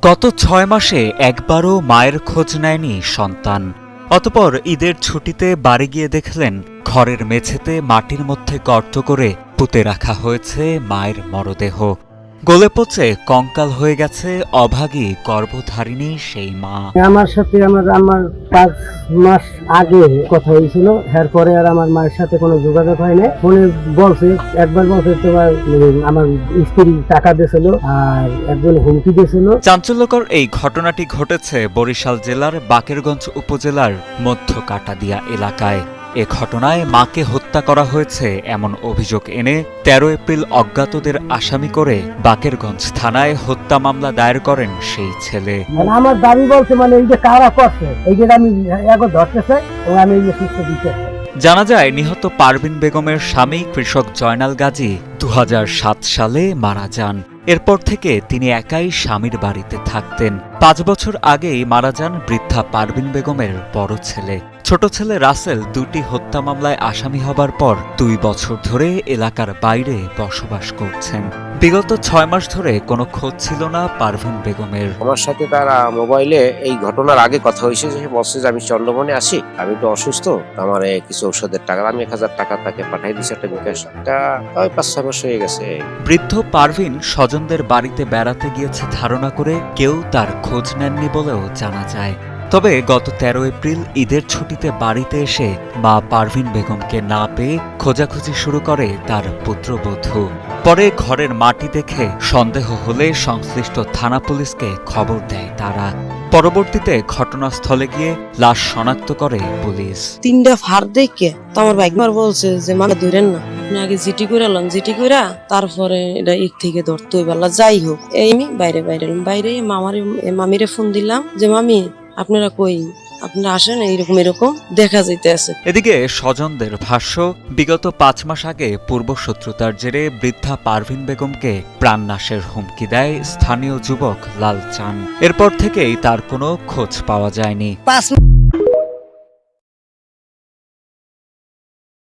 গত ৬ মাসে একবারও মায়ের খোঁজ নেয়নি সন্তান। অতঃপর ঈদের ছুটিতে বাড়ি গিয়ে দেখলেন ঘরের মেঝেতে মাটির মধ্যে গর্ত করে পুঁতে রাখা হয়েছে মায়ের মরদেহ। গলে পচে কঙ্কাল হয়ে গেছে অভাগী গর্ভধারিণী সেই মা। আমার সাথে আমার 5 মাস আগে কথা হয়েছিল, এরপরে আর আমার মায়ের সাথে কোনো যোগাযোগ হয় না। ফোনে বলছে, একবার বলছে তোমার আমার স্ত্রী টাকা দিয়েছিল আর একজন হুমকি দিয়েছিল। চাঞ্চল্যকর এই ঘটনাটি ঘটেছে বরিশাল জেলার বাকেরগঞ্জ উপজেলার মধ্য কাটাদিয়া এলাকায়। এ ঘটনায় মাকে হত্যা করা হয়েছে এমন অভিযোগ এনে ১৩ এপ্রিল অজ্ঞাতদের আসামি করে বাকেরগঞ্জ থানায় হত্যা মামলা দায়ের করেন সেই ছেলে। আমার দাবি বলছে এই যে কারা করছে এই যে আমি এখন ধরতেছে এবং আমি এই যে সুস্থ দিতে। জানা যায় নিহত পারভিন বেগমের স্বামী কৃষক জয়নাল গাজী ২০০৭ সালে মারা যান। এরপর থেকে তিনি একাই স্বামীর বাড়িতে থাকতেন। ৫ বছর আগেই মারা যান বৃদ্ধা পারভিন বেগমের বড় ছেলে। ছোট ছেলে রাসেল ২টি হত্যা মামলায় আসামি হবার পর ২ বছর ধরে এলাকার বাইরে বসবাস করছেন। বিগত ৬ মাস ধরে কোনো খোঁজ ছিল না পারভিন বেগমের। আমার সাথে তারা মোবাইলে এই ঘটনার আগে কথা হয়েছে, যে বলছে যে আমি চন্দ্রবনে আসি, আমি একটু অসুস্থ, আমার কিছু ঔষধের টাকা, আমি ১,০০০ টাকা তাকে পাঠাই দিচ্ছি, একটা বিকাশ। এটা ৫-৬ মাস হয়ে গেছে। বৃদ্ধ পারভিন স্বজনদের বাড়িতে বেড়াতে গিয়েছে ধারণা করে কেউ তার খোঁজ নেননি বলেও জানা যায়। তবে গত ১৩ এপ্রিল ঈদের ছুটিতে বাড়িতে এসে মা পারভিন বেগমকে না পেয়ে খোঁজাখুঁজি শুরু করে তার পুত্রবধূ। পরে ঘরের মাটি দেখে সন্দেহ হলে সংশ্লিষ্ট থানা পুলিশকে খবর দেয় তারা। পরবর্তীতে ঘটনাস্থলে গিয়ে লাশ শনাক্ত করে পুলিশ। ৩টা ফার দেখে তো আমার বাইকমার বলছে যে মামা ধরেন না, আপনি আগে জিটি করে এলাম, জিটি করে তারপরে এটা এক থেকে ধরতে হইবে। যাই হোক, এই আমি বাইরে মামিরে ফোন দিলাম যে মামি আপনারা কই, আপনারা আসেন, এরকম দেখা যাইতে আছে। এদিকে স্বজনদের ভাষ্য, বিগত ৫ মাস আগে পূর্বশত্রুতার জেরে বৃদ্ধা পারভিন বেগমকে প্রাণনাশের হুমকি দেয় স্থানীয় যুবক লাল চান। এরপর থেকেই তার কোনো খোঁজ পাওয়া যায়নি। 5